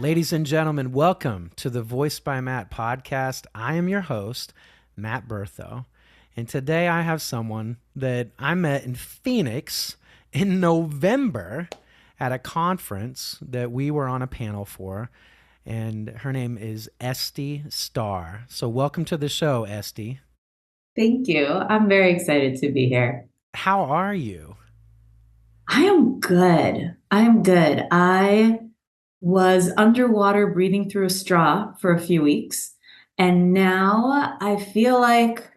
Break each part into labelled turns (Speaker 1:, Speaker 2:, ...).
Speaker 1: Ladies and gentlemen, welcome to the Voice by Matt podcast. I am your host, Matt Bertho, and today I have someone that I met in Phoenix in November at a conference that we were on a panel for, and her name is Estie Starr. So welcome to the show, Estie.
Speaker 2: Thank you. I'm very excited to be here.
Speaker 1: How are you?
Speaker 2: I am good. I was underwater breathing through a straw for a few weeks, and now I feel like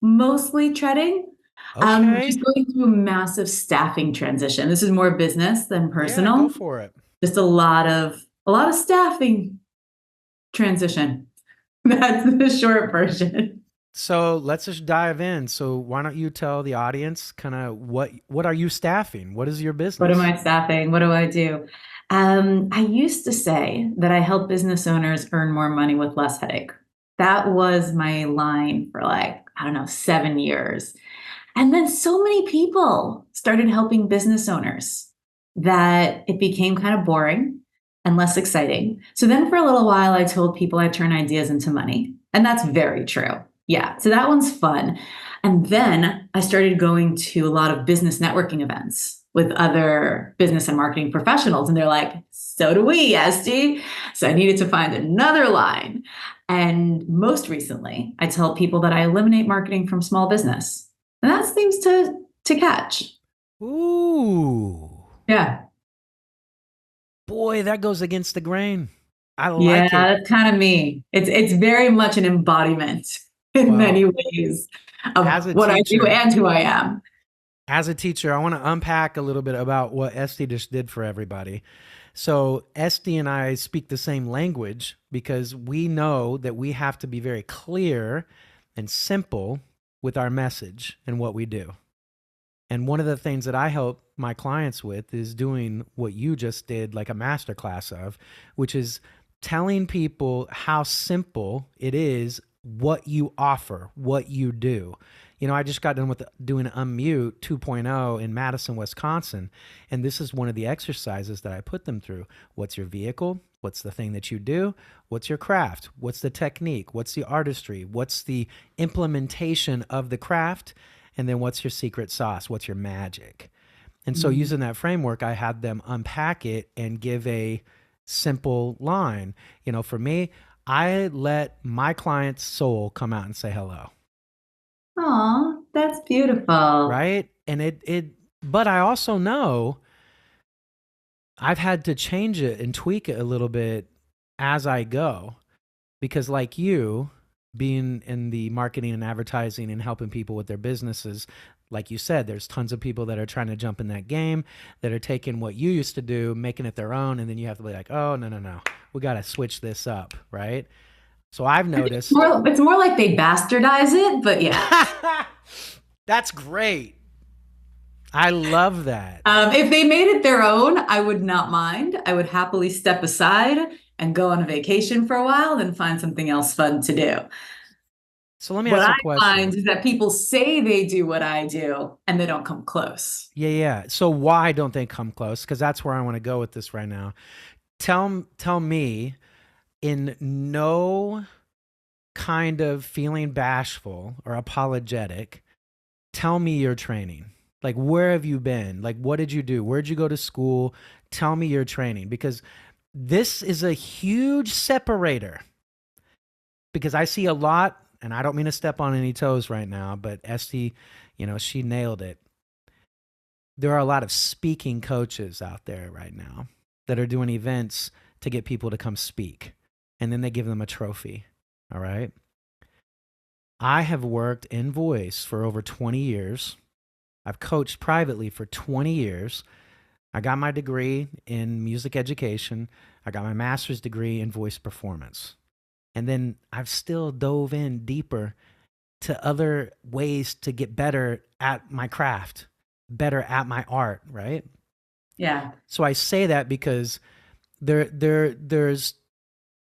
Speaker 2: mostly treading. I'm
Speaker 1: Okay.
Speaker 2: just going through a massive staffing transition. This is more business than
Speaker 1: Yeah, go
Speaker 2: personal.
Speaker 1: for it.
Speaker 2: Just a lot of staffing transition. That's the short version.
Speaker 1: So let's just dive in. So why don't you tell the audience kind of what are you staffing? What is your
Speaker 2: What am
Speaker 1: business?
Speaker 2: I staffing? What do I do? I used to say that I help business owners earn more money with less headache. That was my line for I don't know, 7 years. And then so many people started helping business owners that it became kind of boring and less exciting. So then for a little while, I told people I turn ideas into money. And that's very true. Yeah. So that one's fun. And then I started going to a lot of business networking events with other business and marketing professionals. And they're like, so do we, Esty. So I needed to find another line. And most recently, I tell people that I eliminate marketing from small business. And that seems to catch.
Speaker 1: Ooh.
Speaker 2: Yeah.
Speaker 1: Boy, that goes against the grain. I
Speaker 2: Yeah,
Speaker 1: like it.
Speaker 2: that's kind of me. It's very much an embodiment in many
Speaker 1: Well,
Speaker 2: ways
Speaker 1: as
Speaker 2: of
Speaker 1: a
Speaker 2: what I do
Speaker 1: teacher,
Speaker 2: and who I am.
Speaker 1: I want to unpack a little bit about what Esty just did for everybody. So Esty and I speak the same language because we know that we have to be very clear and simple with our message and what we do. And one of the things that I help my clients with is doing what you just did, like a masterclass of, which is telling people how simple it is what you offer, what you do. You know, I just got done with doing Unmute 2.0 in Madison, Wisconsin. And this is one of the exercises that I put them through. What's your vehicle? What's the thing that you do? What's your craft? What's the technique? What's the artistry? What's the implementation of the craft? And then what's your secret sauce? What's your magic? And so
Speaker 2: Mm.
Speaker 1: using that framework, I had them unpack it and give a simple line. You know, for me, I let my client's soul come out and say hello,
Speaker 2: Aw, that's beautiful.
Speaker 1: right? But I also know I've had to change it and tweak it a little bit as I go because, like you, being in the marketing and advertising and helping people with their businesses, like you said, there's tons of people that are trying to jump in that game that are taking what you used to do, making it their own, and then you have to be like, oh, no, no, no, we got to switch this up, right? So I've noticed.
Speaker 2: It's more like they bastardize it, but yeah.
Speaker 1: That's great. I love that.
Speaker 2: If they made it their own, I would not mind. I would happily step aside and go on a vacation for a while, then find something else fun to do.
Speaker 1: So let me
Speaker 2: What
Speaker 1: ask
Speaker 2: I
Speaker 1: you a question.
Speaker 2: find is that people say they do what I do and they don't come close.
Speaker 1: Yeah, yeah. So why don't they come close? Because that's where I want to go with this right now. Tell me in no kind of feeling bashful or apologetic, tell me your training. Like, where have you been? Like, what did you do? Where'd you go to school? Tell me your training because this is a huge separator. Because I see a lot, and I don't mean to step on any toes right now, but Esty, you know, she nailed it. There are a lot of speaking coaches out there right now that are doing events to get people to come speak, and then they give them a trophy. All right. I have worked in voice for over 20 years. I've coached privately for 20 years. I got my degree in music education. I got my master's degree in voice performance. And then I've still dove in deeper to other ways to get better at my craft, better at my art, right?
Speaker 2: Yeah.
Speaker 1: So I say that because there's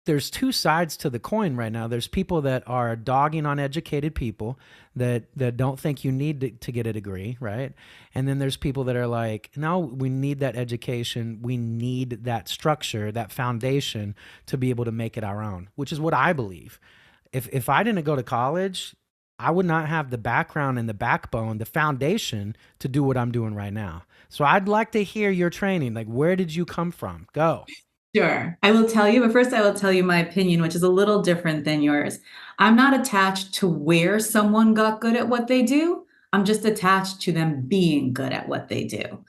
Speaker 1: there's two sides to the coin right now. There's people that are dogging on educated people that don't think you need to get a degree, right? And then there's people that are like, no, we need that education. We need that structure, that foundation to be able to make it our own, which is what I believe. If I didn't go to college, I would not have the background and the backbone, the foundation to do what I'm doing right now. So I'd like to hear your training. Like, where did you come from? Go.
Speaker 2: Sure. I will tell you, but first I will tell you my opinion, which is a little different than yours. I'm not attached to where someone got good at what they do. I'm just attached to them being good at what they do.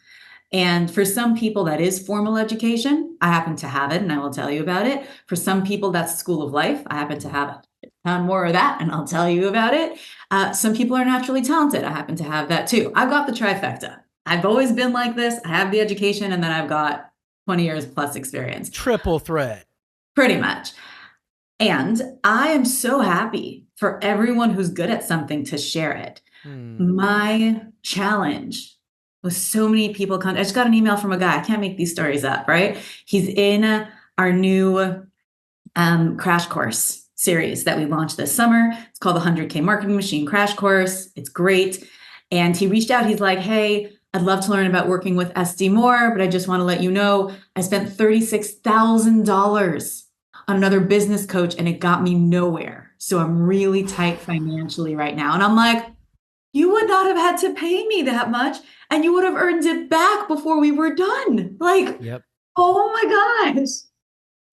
Speaker 2: And for some people, that is formal education. I happen to have it, and I will tell you about it. For some people, that's school of life. I happen to have a ton more of that, and I'll tell you about it. Some people are naturally talented. I happen to have that too. I've got the trifecta. I've always been like this. I have the education, and then I've got 20 years plus experience.
Speaker 1: Triple threat.
Speaker 2: Pretty much. And I am so happy for everyone who's good at something to share it. My challenge with so many people, I just got an email from a guy. I can't make these stories up, right? He's in our new crash course series that we launched this summer. It's called the 100K Marketing Machine Crash Course. It's great. And he reached out. He's like, hey, I'd love to learn about working with Estie more, but I just want to let you know I spent $36,000 on another business coach and it got me nowhere. So I'm really tight financially right now. And I'm like, you would not have had to pay me that much and you would have earned it back before we were done. Like,
Speaker 1: Yep.
Speaker 2: oh my gosh.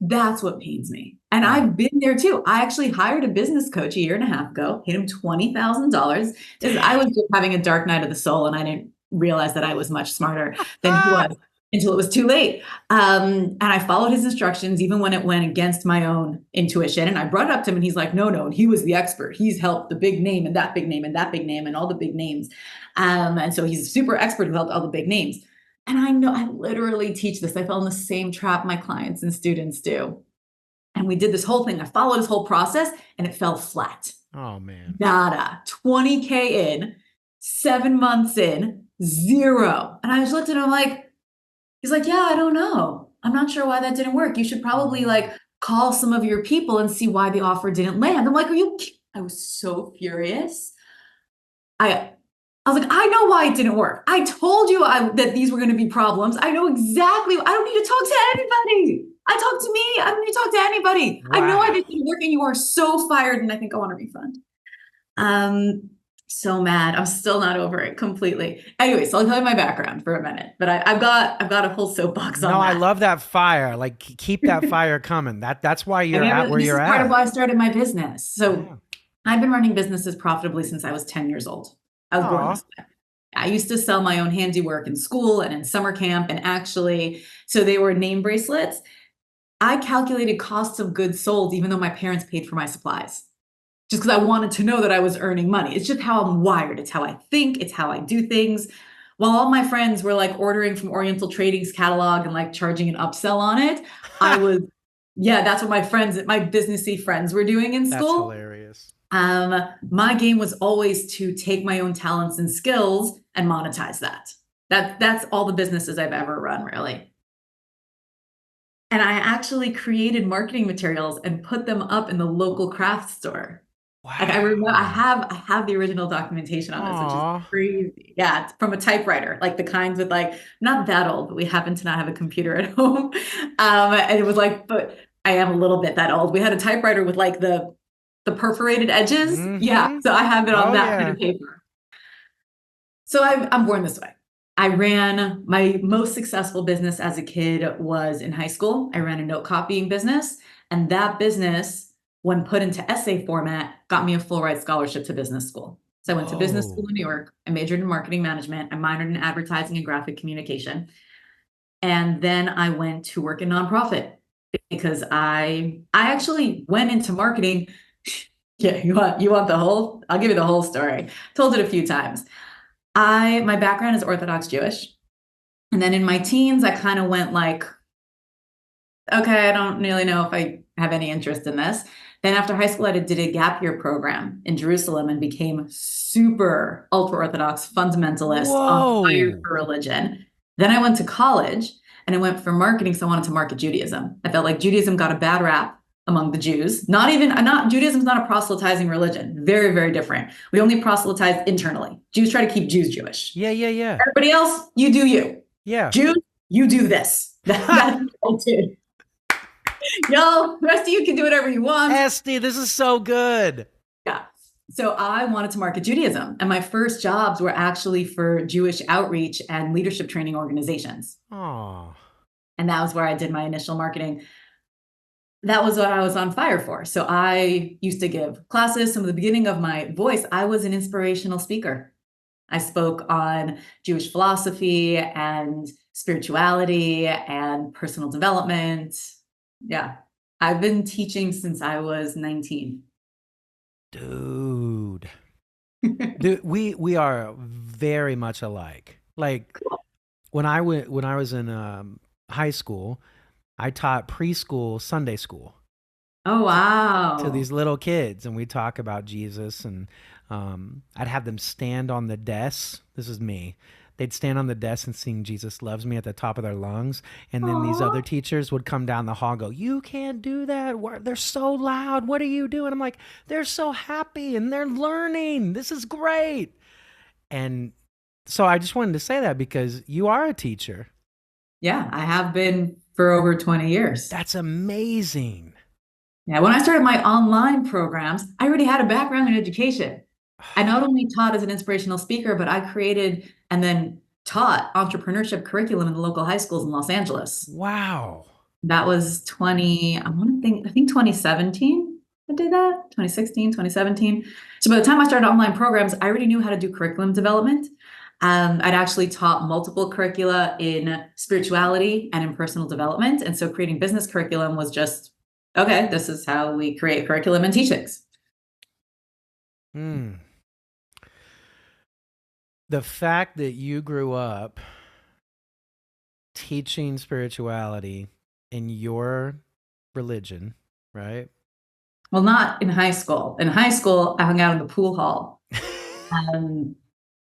Speaker 2: That's what pains me. And I've been there too. I actually hired a business coach a year and a half ago, paid him $20,000 because I was just having a dark night of the soul and I didn't realize that I was much smarter than he was until it was too late. And I followed his instructions even when it went against my own intuition. And I brought it up to him and he's like, no, and he was the expert. He's helped the big name and that big name and that big name and all the big names. And so he's a super expert who helped all the big names. And I know I literally teach this. I fell in the same trap my clients and students do. And we did this whole thing. I followed his whole process and it fell flat.
Speaker 1: Oh, man.
Speaker 2: Nada. 20K in, 7 months in, zero. And I just looked at him like, he's like, yeah, I don't know. I'm not sure why that didn't work. You should probably like call some of your people and see why the offer didn't land. I'm like, I was so furious. I was like, I know why it didn't work. I told you that these were going to be problems. I know exactly. I don't need to talk to anybody. I talk to me. I don't need to talk to anybody. Wow. I know why this didn't work and you are so fired and I think I want a refund. So mad. I'm still not over it completely. Anyway, so I'll tell you my background for a minute, but I've got a whole soapbox on that.
Speaker 1: No, I love that fire. Like keep that fire coming. That's why you're at where you're at.
Speaker 2: This is part of why I started my business. So I've been running businesses profitably since I was 10 years old. I was born this way. I used to sell my own handiwork in school and in summer camp. And actually, so they were name bracelets. I calculated costs of goods sold, even though my parents paid for my supplies, just because I wanted to know that I was earning money. It's just how I'm wired. It's how I think. It's how I do things. While all my friends were like ordering from Oriental Trading's catalog and like charging an upsell on it, I was, that's what my businessy friends were doing in school.
Speaker 1: That's hilarious.
Speaker 2: My game was always to take my own talents and skills and monetize that. That's all the businesses I've ever run, really. And I actually created marketing materials and put them up in the local craft store. Wow. Like I remember, I have the original documentation on this, which is crazy. Yeah, it's from a typewriter, like the kinds with like not that old, but we happen to not have a computer at home. And it was like, but I am a little bit that old. We had a typewriter with like the perforated edges. Mm-hmm. Yeah. So I have it on that kind of paper. So I'm born this way. I ran my most successful business as a kid was in high school. I ran a note copying business. And that business, when put into essay format, got me a full ride scholarship to business school. So I went to business school in New York. I majored in marketing management. I minored in advertising and graphic communication. And then I went to work in nonprofit because I actually went into marketing. Yeah, you want the whole? I'll give you the whole story. Told it a few times. My background is Orthodox Jewish. And then in my teens, I kind of went like, okay, I don't really know if I have any interest in this. Then after high school, I did a gap year program in Jerusalem and became super ultra-Orthodox fundamentalist on fire for religion. Then I went to college and I went for marketing, so I wanted to market Judaism. I felt like Judaism got a bad rap among the Jews. Not Judaism is not a proselytizing religion. Very, very different. We only proselytize internally. Jews try to keep Jews Jewish.
Speaker 1: Yeah, yeah, yeah.
Speaker 2: Everybody else, you do you.
Speaker 1: Yeah.
Speaker 2: Jews, you do this. That's what I do. Y'all, the rest of you can do whatever you want.
Speaker 1: Estie, this is so good.
Speaker 2: Yeah. So I wanted to market Judaism, and my first jobs were actually for Jewish outreach and leadership training organizations.
Speaker 1: Oh.
Speaker 2: And that was where I did my initial marketing. That was what I was on fire for. So I used to give classes. From the beginning of my voice, I was an inspirational speaker. I spoke on Jewish philosophy and spirituality and personal development. Yeah. I've been teaching since I was 19.
Speaker 1: Dude. Dude, we are very much alike. Like when I was in high school, I taught preschool Sunday school
Speaker 2: Oh,
Speaker 1: to
Speaker 2: wow.
Speaker 1: these little kids, and we talk about Jesus, and I'd have them stand on the desk. This is me. They'd stand on the desk and sing Jesus Loves Me at the top of their lungs. And then these
Speaker 2: Aw.
Speaker 1: other teachers would come down the hall and go, "You can't do that. They're so loud. What are you doing?" I'm like, "They're so happy and they're learning. This is great." And so I just wanted to say that because you are a teacher.
Speaker 2: Yeah, I have been for over 20 years.
Speaker 1: That's amazing.
Speaker 2: Yeah, when I started my online programs, I already had a background in education. I not only taught as an inspirational speaker, but I created and then taught entrepreneurship curriculum in the local high schools in Los Angeles.
Speaker 1: Wow.
Speaker 2: That was I think 2017. I did that, 2016, 2017. So by the time I started online programs, I already knew how to do curriculum development. I'd actually taught multiple curricula in spirituality and in personal development. And so creating business curriculum was just, okay, this is how we create curriculum and teachings.
Speaker 1: Mm. The fact that you grew up teaching spirituality in your religion, right?
Speaker 2: Well, not in high school. In high school, I hung out in the pool hall. Um,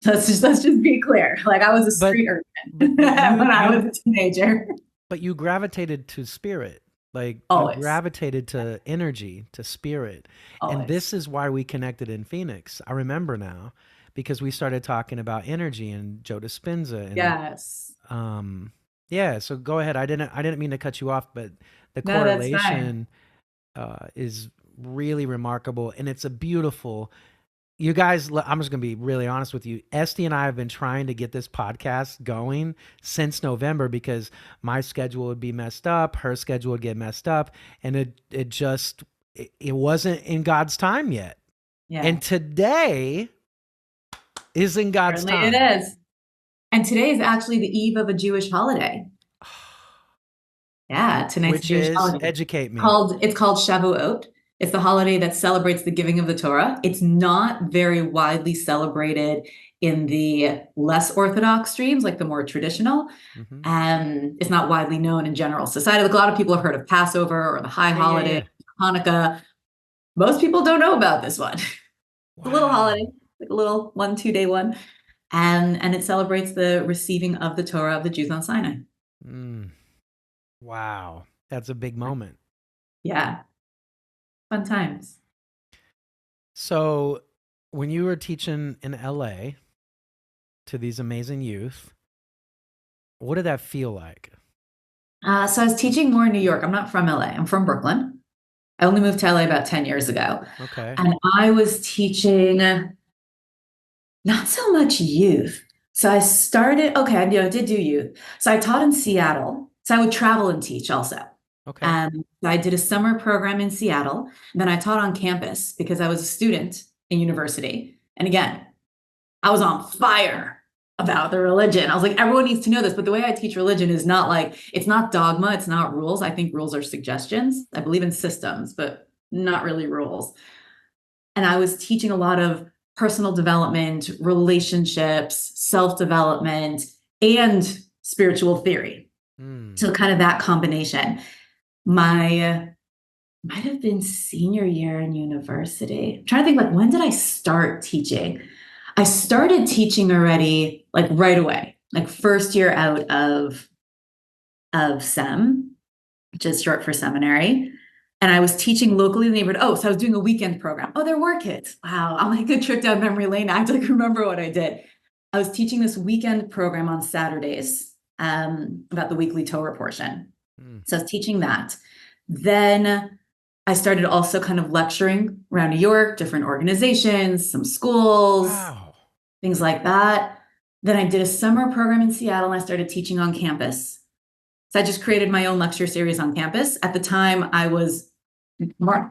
Speaker 2: let's just be clear. Like I was a
Speaker 1: but
Speaker 2: street urchin
Speaker 1: but
Speaker 2: when I was a teenager.
Speaker 1: you gravitated to spirit. Like you
Speaker 2: Always,
Speaker 1: gravitated to energy, to spirit. And
Speaker 2: always.
Speaker 1: this is why we connected in Phoenix. I remember now because we started talking about energy and Joe Dispenza and
Speaker 2: Yes.
Speaker 1: yeah, so go ahead. I didn't mean to cut you off, but the
Speaker 2: No, that's fine.
Speaker 1: correlation is really remarkable, and it's a beautiful. You guys, I'm just gonna be really honest with you. Esty and I have been trying to get this podcast going since November because my schedule would be messed up, her schedule would get messed up, and it wasn't in God's time yet.
Speaker 2: Yeah,
Speaker 1: And today is in God's
Speaker 2: certainly it
Speaker 1: time.
Speaker 2: is. And today is actually the eve of a Jewish holiday. Yeah, tonight's a
Speaker 1: Which
Speaker 2: Jewish
Speaker 1: is
Speaker 2: holiday.
Speaker 1: educate me.
Speaker 2: It's called Shavuot. It's the holiday that celebrates the giving of the Torah. It's not very widely celebrated in the less orthodox streams, like the more traditional.
Speaker 1: Hmm.
Speaker 2: It's not widely known in general society. Like a lot of people have heard of Passover or the high
Speaker 1: Yeah, yeah,
Speaker 2: holiday,
Speaker 1: yeah.
Speaker 2: Hanukkah. Most people don't know about this one. It's a little holiday,
Speaker 1: Wow.
Speaker 2: like a little 1, 2 day one. And it celebrates the receiving of the Torah of the Jews on Sinai.
Speaker 1: Mm. Wow. That's a big moment.
Speaker 2: Yeah, fun times.
Speaker 1: So, when you were teaching in LA to these amazing youth, what did that feel like?
Speaker 2: So I was teaching more in New York. I'm not from LA. I'm from Brooklyn. I only moved to LA about 10 years ago.
Speaker 1: Okay.
Speaker 2: And I was teaching not so much youth. So I started, okay, I did do youth. So I taught in Seattle. So I would travel and teach also.
Speaker 1: Okay.
Speaker 2: I did a summer program in Seattle. Then I taught on campus because I was a student in university. And again, I was on fire about the religion. I was like, everyone needs to know this. But the way I teach religion is not like, it's not dogma, it's not rules. I think rules are suggestions. I believe in systems, but not really rules. And I was teaching a lot of personal development, relationships, self development, and spiritual theory.
Speaker 1: Mm.
Speaker 2: So, kind of that combination. My might have been senior year in university. I'm trying to think, like, when did I start teaching? I started teaching already, like right away, like first year out of SEM, which is short for seminary. And I was teaching locally in the neighborhood. Oh, so I was doing a weekend program. Oh, there were kids. Wow. I'm like a trip down memory lane. I have to like remember what I did. I was teaching this weekend program on Saturdays about the weekly Torah portion.
Speaker 1: Mm.
Speaker 2: So I was teaching that. Then I started also kind of lecturing around New York, different organizations, some schools,
Speaker 1: Wow.
Speaker 2: things like that. Then I did a summer program in Seattle and I started teaching on campus. So I just created my own lecture series on campus. At the time, I was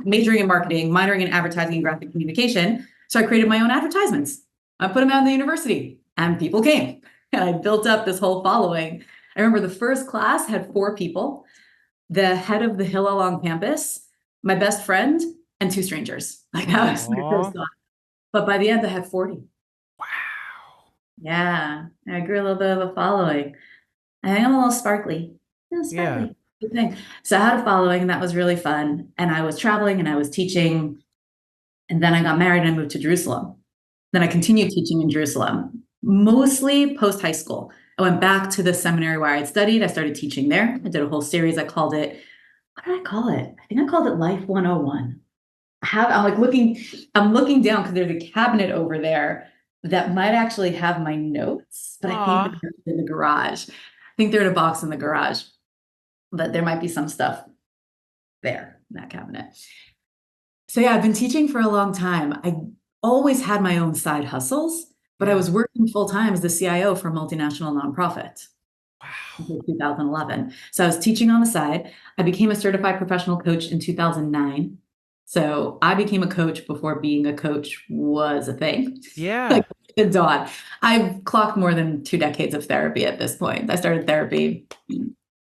Speaker 2: majoring in marketing, minoring in advertising and graphic communication. So I created my own advertisements. I put them out in the university and people came. And I built up this whole following. I remember the first class had 4 people, the head of the Hillel on campus, my best friend, and 2 strangers. Like that was my first
Speaker 1: Aw.
Speaker 2: thought. But by the end, I had 40.
Speaker 1: Wow.
Speaker 2: Yeah, I grew a little bit of a following. I think I'm a little sparkly. Yeah,
Speaker 1: Yeah.
Speaker 2: sparkly. Good thing. So I had a following, and that was really fun. And I was traveling and I was teaching. And then I got married and I moved to Jerusalem. Then I continued teaching in Jerusalem, mostly post high school. I went back to the seminary where I had studied. I started teaching there. I did a whole series. I called it, what did I call it? I think I called it Life 101. I'm looking down because there's a cabinet over there that might actually have my notes, but I think
Speaker 1: Aw.
Speaker 2: they're in the garage. I think they're in a box in the garage, but there might be some stuff there in that cabinet. So yeah, I've been teaching for a long time. I always had my own side hustles, but I
Speaker 1: Yeah.
Speaker 2: was working full time as the CIO for a multinational nonprofit
Speaker 1: Wow.
Speaker 2: until 2011. So I was teaching on the side. I became a certified professional coach in 2009. So I became a coach before being a coach was a thing.
Speaker 1: Yeah.
Speaker 2: Like the dawn. I've clocked more than 2 decades of therapy at this point. I started therapy,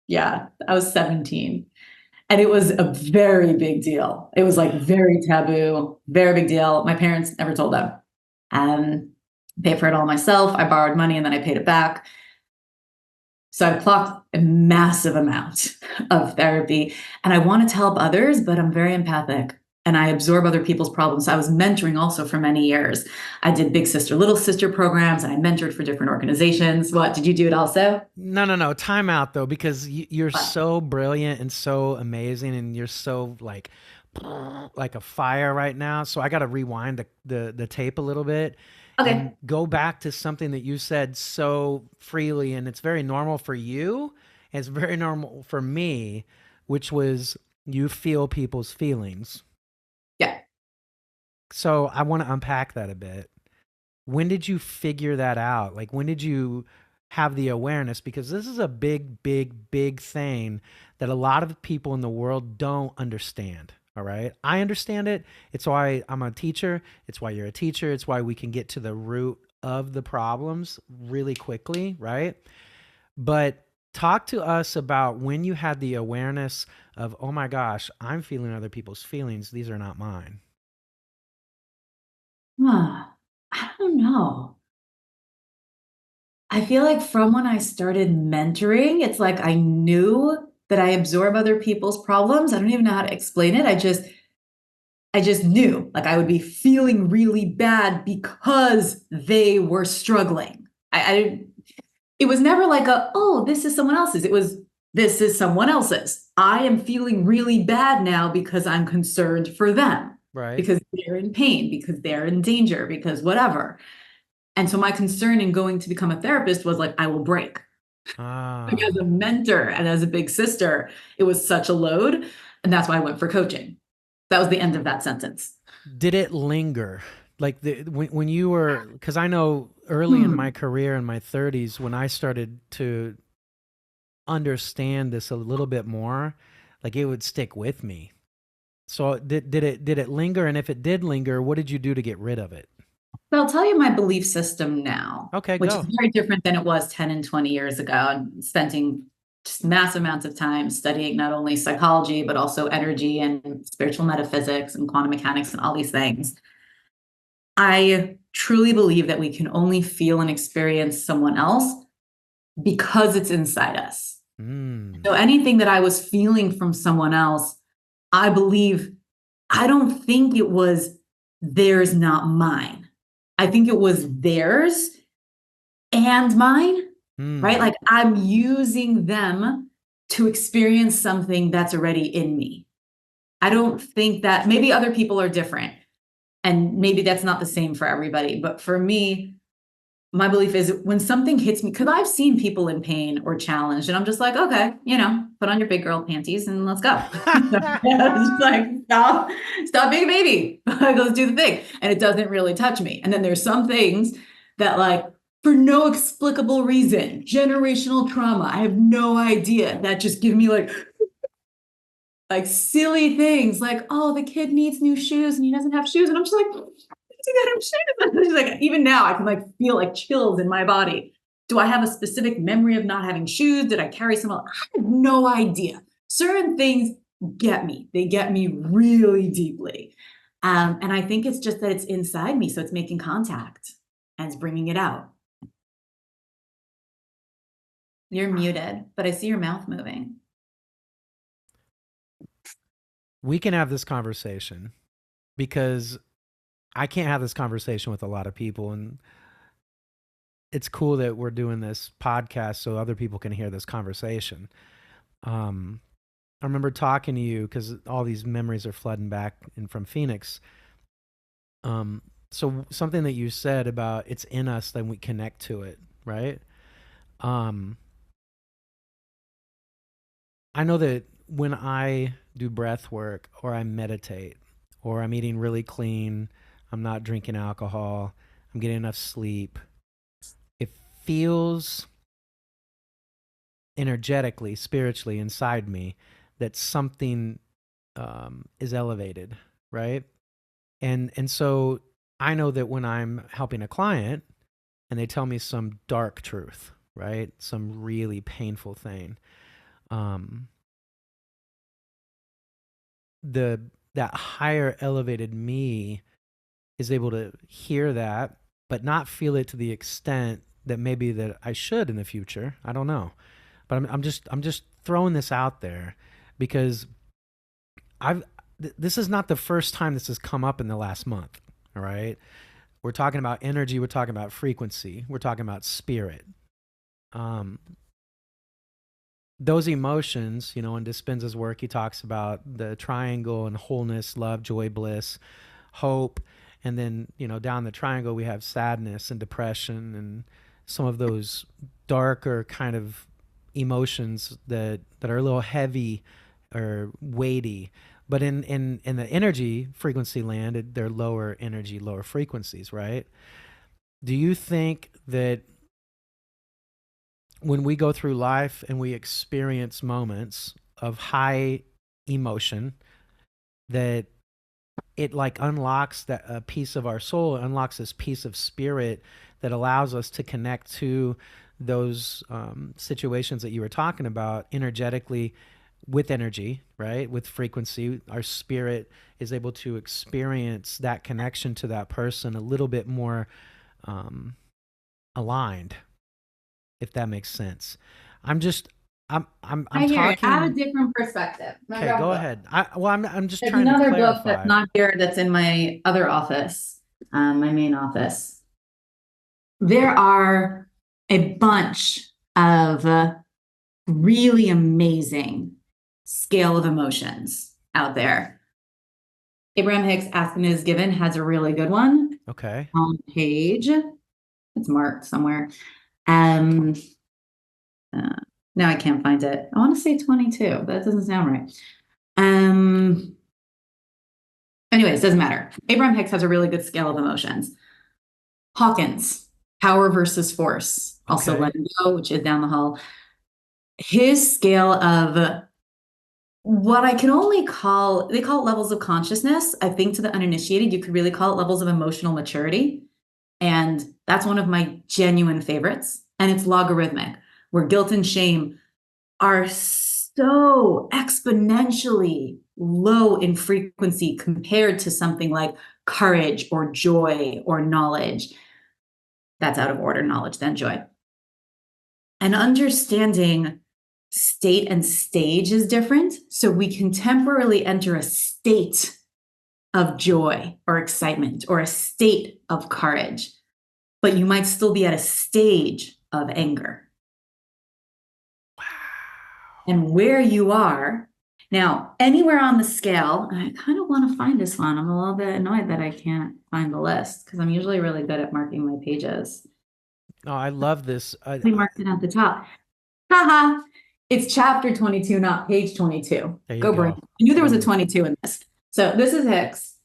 Speaker 2: yeah, I was 17. And it was a very big deal. It was like very taboo, very big deal. My parents never told them. Um, paid for it all myself. I borrowed money and then I paid it back. So I've clocked a massive amount of therapy and I wanted to help others, but I'm very empathic and I absorb other people's problems. So I was mentoring also for many years. I did big sister, little sister programs and I mentored for different organizations. What, did you do it also?
Speaker 1: No, no, no. Time out though, because you're
Speaker 2: What?
Speaker 1: so brilliant and so amazing, and you're so like a fire right now. So I got to rewind the tape a little bit and
Speaker 2: Okay.
Speaker 1: go back to something that you said so freely, and it's very normal for you, and it's very normal for me, which was you feel people's feelings.
Speaker 2: Yeah.
Speaker 1: So I want to unpack that a bit. When did you figure that out? Like, when did you have the awareness? Because this is a big, big, big thing that a lot of people in the world don't understand. All right. I understand it. It's why I'm a teacher. It's why you're a teacher. It's why we can get to the root of the problems really quickly. Right. But talk to us about when you had the awareness of, oh my gosh, I'm feeling other people's feelings. These are not mine.
Speaker 2: I don't know. I feel like from when I started mentoring, it's like I knew that I absorb other people's problems. I don't even know how to explain it. I just knew like I would be feeling really bad because they were struggling. I it was never like a, oh, this is someone else's. It was, this is someone else's. I am feeling really bad now because I'm concerned for them,
Speaker 1: Right.
Speaker 2: because they're in pain, because they're in danger, because whatever. And so my concern in going to become a therapist was like, I will break. Like as
Speaker 1: Ah.
Speaker 2: a mentor and as a big sister, it was such a load. And that's why I went for coaching. That was the end of that sentence.
Speaker 1: Did it linger? Like when you were, because I know early in my
Speaker 2: Hmm.
Speaker 1: career in my 30s, when I started to understand this a little bit more, like it would stick with me. So did it linger? And if it did linger, what did you do to get rid of it?
Speaker 2: So I'll tell you my belief system now,
Speaker 1: Okay,
Speaker 2: which is
Speaker 1: go.
Speaker 2: very different than it was 10 and 20 years ago. And spending just massive amounts of time studying not only psychology, but also energy and spiritual metaphysics and quantum mechanics and all these things. I truly believe that we can only feel and experience someone else because it's inside us.
Speaker 1: Mm,
Speaker 2: So anything that I was feeling from someone else, I believe, I don't think it was theirs, not mine. I think it was theirs and mine, right?
Speaker 1: mm,
Speaker 2: Like I'm using them to experience something that's already in me. I don't think that maybe other people are different and maybe that's not the same for everybody. But for me, my belief is when something hits me, because I've seen people in pain or challenged, and I'm just like, okay, put on your big girl panties and let's go. Just like, stop being a baby. Like, let's do the thing. And it doesn't really touch me. And then there's some things that, like, for no explicable reason, generational trauma, I have no idea, that just give me like silly things like, oh, the kid needs new shoes and he doesn't have shoes. And I'm just like, shoes. Like, even now I can like feel like chills in my body. Do I have a specific memory of not having shoes? Did I carry some? I have no idea. Certain things get me. They get me really deeply. And I think it's just that it's inside me. So it's making contact and it's bringing it out. You're muted, but I see your mouth moving.
Speaker 1: We can have this conversation because I can't have this conversation with a lot of people. And it's cool that we're doing this podcast so other people can hear this conversation. I remember talking to you because all these memories are flooding back in from Phoenix. So something that you said about it's in us, then we connect to it, right? I know that when I do breath work or I meditate or I'm eating really clean, I'm not drinking alcohol, I'm getting enough sleep, it feels energetically, spiritually inside me that something is elevated, right? And so I know that when I'm helping a client and they tell me some dark truth, right, some really painful thing, the that higher elevated me is able to hear that, but not feel it to the extent that maybe that I should in the future. I don't know, but I'm just throwing this out there because this is not the first time this has come up in the last month. All right. We're talking about energy. We're talking about frequency. We're talking about spirit. Those emotions, in Dispenza's work, he talks about the triangle and wholeness, love, joy, bliss, hope. And then, down the triangle, we have sadness and depression and some of those darker kind of emotions that are a little heavy or weighty. But in the energy frequency land, they're lower energy, lower frequencies, right? Do you think that when we go through life and we experience moments of high emotion, that it like unlocks that a piece of our soul, unlocks this piece of spirit that allows us to connect to those situations that you were talking about energetically with energy, right? With frequency, our spirit is able to experience that connection to that person a little bit more aligned, if that makes sense. I'm just, I'm
Speaker 2: I hear it. I have a
Speaker 1: talking.
Speaker 2: different perspective.
Speaker 1: Okay, go ahead. I'm just
Speaker 2: There's
Speaker 1: trying to
Speaker 2: another book that's
Speaker 1: clarify.
Speaker 2: not here that's in my other office, my main office. There are a bunch of really amazing scale of emotions out there. Abraham Hicks, Ask and It Is Given, has a really good one
Speaker 1: Okay.
Speaker 2: on page. It's marked somewhere. Now I can't find it. I want to say 22, but that doesn't sound right. Anyways, doesn't matter. Abraham Hicks has a really good scale of emotions. Hawkins, Power versus Force, also
Speaker 1: Okay.
Speaker 2: Letting Go, which is down the hall. His scale of what I can only call, they call it levels of consciousness. I think to the uninitiated, you could really call it levels of emotional maturity. And that's one of my genuine favorites. And it's logarithmic, where guilt and shame are so exponentially low in frequency compared to something like courage or joy or knowledge. That's out of order, knowledge, then joy. And understanding state and stage is different. So we can temporarily enter a state of joy or excitement or a state of courage, but you might still be at a stage of anger.
Speaker 1: Wow.
Speaker 2: And where you are Now, anywhere on the scale, and I kind of want to find this one. I'm a little bit annoyed that I can't find the list because I'm usually really good at marking my pages.
Speaker 1: Oh, I love this.
Speaker 2: We marked it at the top. Haha. It's chapter 22, not page 22.
Speaker 1: There you
Speaker 2: Go brain.
Speaker 1: go.
Speaker 2: I knew there was a
Speaker 1: Boom.
Speaker 2: 22 in this. So this is Hicks.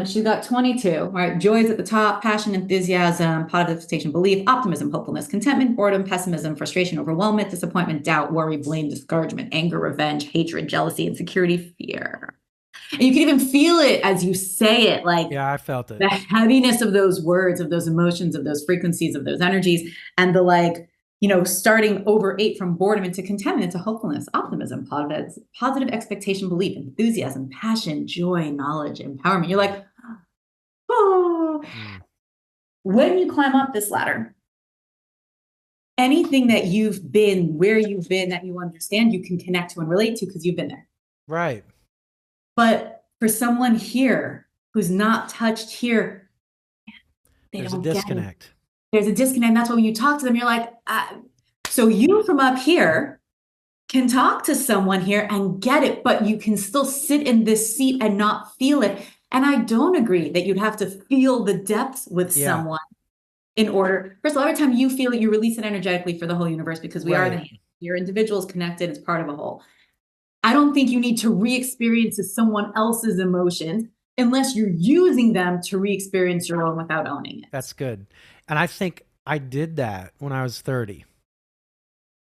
Speaker 2: She's got 22, right? Joy is at the top, passion, enthusiasm, positive expectation, belief, optimism, hopefulness, contentment, boredom, pessimism, frustration, overwhelmment, disappointment, doubt, worry, blame, discouragement, anger, revenge, hatred, jealousy, insecurity, fear. And you can even feel it as you say it, like
Speaker 1: Yeah, I felt it.
Speaker 2: the heaviness of those words, of those emotions, of those frequencies, of those energies, and the like, starting over 8 from boredom into contentment, into hopefulness, optimism, positive expectation, belief, enthusiasm, passion, joy, knowledge, empowerment. You're like, oh.
Speaker 1: Mm.
Speaker 2: When you climb up this ladder, anything that you've been, where you've been, that you understand, you can connect to and relate to because you've been there.
Speaker 1: Right.
Speaker 2: But for someone here who's not touched here, they
Speaker 1: There's a
Speaker 2: don't get it.
Speaker 1: disconnect.
Speaker 2: There's a disconnect. That's why when you talk to them, you're like, so you from up here can talk to someone here and get it, but you can still sit in this seat and not feel it. And I don't agree that you'd have to feel the depths with
Speaker 1: Yeah.
Speaker 2: someone in order. First of all, every time you feel it, you release it energetically for the whole universe because we are the
Speaker 1: Right.
Speaker 2: hand. Your individual is connected. It's part of a whole. I don't think you need to re-experience someone else's emotions unless you're using them to re-experience your own without owning it.
Speaker 1: That's good. And I think I did that when I was 30.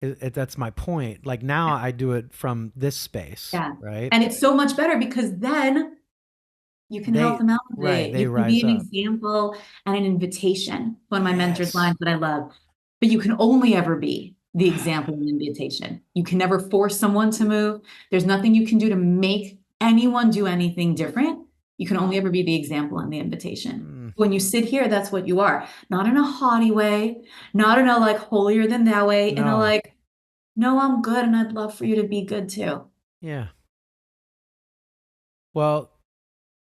Speaker 1: That's my point. Like now I do it from this space,
Speaker 2: Yeah.
Speaker 1: right?
Speaker 2: And it's so much better because then you can help them
Speaker 1: Right,
Speaker 2: elevate.
Speaker 1: they
Speaker 2: You can be
Speaker 1: rise
Speaker 2: an
Speaker 1: up.
Speaker 2: example and an invitation. One of my mentor's
Speaker 1: Yes.
Speaker 2: lines that I love. But you can only ever be the example and invitation. You can never force someone to move. There's nothing you can do to make anyone do anything different. You can only ever be the example and the invitation.
Speaker 1: Mm,
Speaker 2: When you sit here, that's what you are. Not in a haughty way, not in a like holier than thou way, in a
Speaker 1: no.
Speaker 2: like, no, I'm good and I'd love for you to be good too.
Speaker 1: Yeah. Well,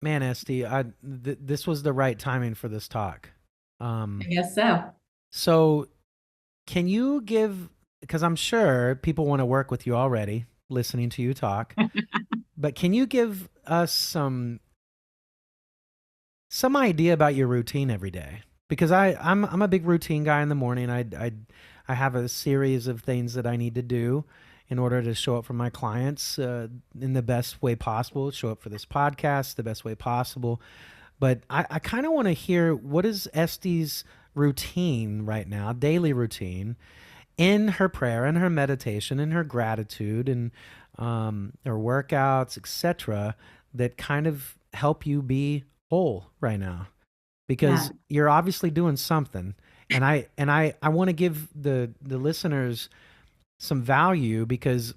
Speaker 1: man, Esty, this was the right timing for this talk.
Speaker 2: I guess so.
Speaker 1: So can you give, because I'm sure people want to work with you already, listening to you talk, but can you give us some idea about your routine every day? Because I'm a big routine guy in the morning. I have a series of things that I need to do in order to show up for my clients in the best way possible, show up for this podcast the best way possible. But I kind of want to hear, what is Estie's routine right now, daily routine, in her prayer, in her meditation, in her gratitude, and her workouts, etc., that kind of help you be whole right now,
Speaker 2: Yeah.
Speaker 1: because you're obviously doing something, and I want to give the listeners some value, because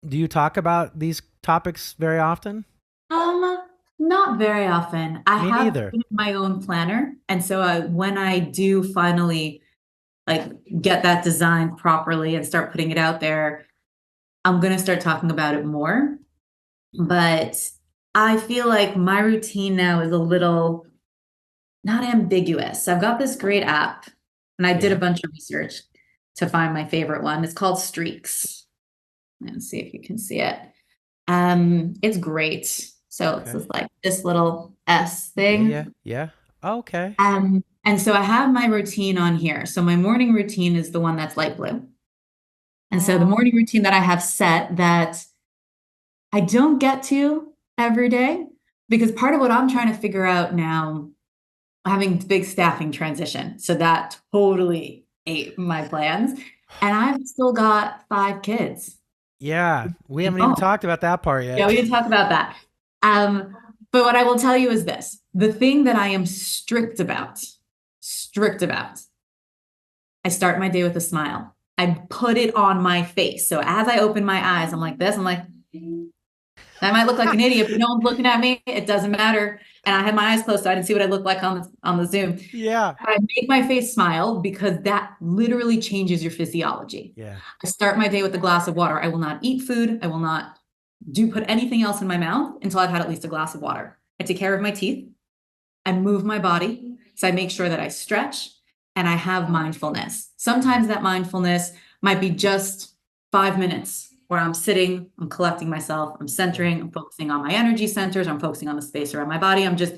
Speaker 1: do you talk about these topics very often?
Speaker 2: Um, Not very often. I
Speaker 1: Me
Speaker 2: have
Speaker 1: neither.
Speaker 2: my own planner, and so when I do finally like get that designed properly and start putting it out there, I'm gonna start talking about it more. But I feel like my routine now is a little not ambiguous. I've got this great app, and I did a
Speaker 1: Yeah.
Speaker 2: bunch of research to find my favorite one. It's called Streaks. Let's see if you can see it. It's great. So it's
Speaker 1: Okay.
Speaker 2: just like this little S
Speaker 1: Yeah. Yeah.
Speaker 2: thing.
Speaker 1: Yeah. Okay.
Speaker 2: And so I have my routine on here. So my morning routine is the one that's light blue. And so the morning routine that I have set that I don't get to every day, because part of what I'm trying to figure out now, having big staffing transition. So that totally ate my plans. And I've still got 5 kids
Speaker 1: Yeah. We
Speaker 2: at
Speaker 1: haven't even
Speaker 2: home.
Speaker 1: talked about that part
Speaker 2: Yeah,
Speaker 1: yet.
Speaker 2: we can talk about that. But what I will tell you is this: the thing that I am strict about, I start my day with a smile. I put it on my face. So as I open my eyes, I'm like this. I'm like, I might look like an idiot, but no one's looking at me. It doesn't matter. And I had my eyes closed, so I didn't see what I looked like on the Zoom.
Speaker 1: Yeah.
Speaker 2: I make my face smile because that literally changes your physiology.
Speaker 1: Yeah.
Speaker 2: I start my day with a glass of water. I will not eat food. I will not put anything else in my mouth until I've had at least a glass of water. I take care of my teeth. I move my body. So I make sure that I stretch and I have mindfulness. Sometimes that mindfulness might be just 5 minutes where I'm sitting, I'm collecting myself, I'm
Speaker 1: Yeah.
Speaker 2: centering, I'm focusing on my energy centers, I'm focusing on the space around my body. I'm just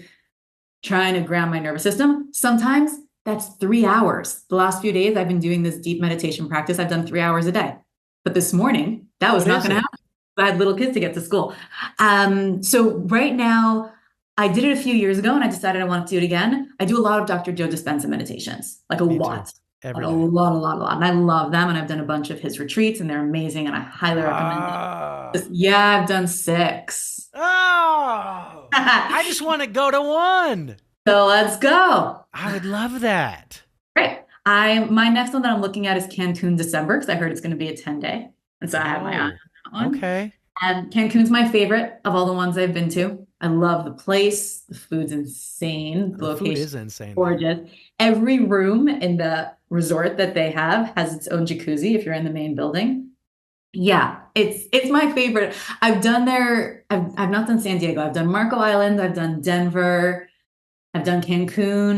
Speaker 2: trying to ground my nervous system. Sometimes that's 3 hours. The last few days, I've been doing this deep meditation practice. I've done 3 hours a day. But this morning, that was
Speaker 1: What
Speaker 2: not
Speaker 1: is
Speaker 2: going to
Speaker 1: it?
Speaker 2: happen. I had little kids to get to school. So right now, I did it a few years ago and I decided I wanted to do it again. I do a lot of Dr. Joe Dispenza meditations, like a
Speaker 1: Me too.
Speaker 2: lot, like
Speaker 1: Every
Speaker 2: a
Speaker 1: day.
Speaker 2: lot, a lot, a lot. And I love them. And I've done a bunch of his retreats and they're amazing. And I highly recommend it.
Speaker 1: Ah.
Speaker 2: Yeah, I've done 6.
Speaker 1: Oh. I just want to go to one.
Speaker 2: So let's go.
Speaker 1: I would love that.
Speaker 2: Great. My next one that I'm looking at is Cancun December because I heard it's going to be a 10-day. And so I have my eye on
Speaker 1: Oh.
Speaker 2: that one.
Speaker 1: Okay.
Speaker 2: And Cancun's my favorite of all the ones I've been to. I love the place. The food's insane. The
Speaker 1: The food
Speaker 2: location
Speaker 1: is insane there.
Speaker 2: gorgeous. Every room in the resort that they have has its own jacuzzi if you're in the main building. Yeah, it's my favorite. I've not done San Diego. I've done Marco Island, I've done Denver, I've done Cancun.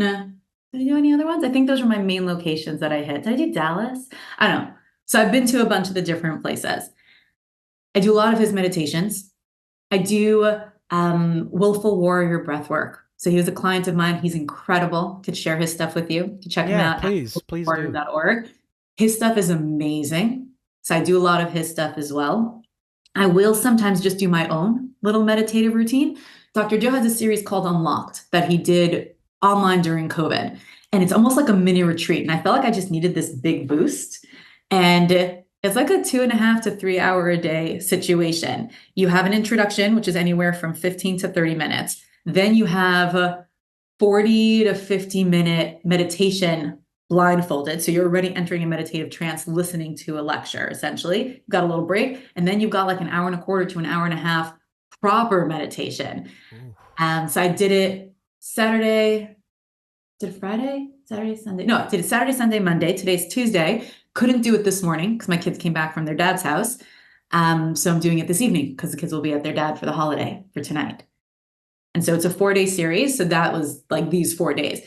Speaker 2: Did I do any other ones? I think those were my main locations that I hit. Did I do Dallas? I don't know. So I've been to a bunch of the different places. I do a lot of his meditations. I do Willful Warrior breath work. So he was a client of mine. He's incredible. Could share his stuff with you. You can check him
Speaker 1: Yeah,
Speaker 2: out at
Speaker 1: please. Please do.
Speaker 2: willfulwarrior.org. His stuff is amazing. So I do a lot of his stuff as well. I will sometimes just do my own little meditative routine. Dr. Joe has a series called Unlocked that he did online during COVID. And it's almost like a mini retreat. And I felt like I just needed this big boost. And it's like a 2.5 to 3 hour a day situation. You have an introduction, which is anywhere from 15 to 30 minutes. Then you have a 40 to 50-minute meditation blindfolded. So you're already entering a meditative trance, listening to a lecture, essentially. You've got a little break, and then you've got like an hour and a quarter to an hour and a half proper meditation.
Speaker 1: Ooh.
Speaker 2: So I did it Saturday, did it Friday, Saturday, Sunday. No, I did it Saturday, Sunday, Monday. Today's Tuesday. Couldn't do it this morning because my kids came back from their dad's house. So I'm doing it this evening because the kids will be at their dad for the holiday for tonight. And so it's a 4-day series. So that was like these 4 days.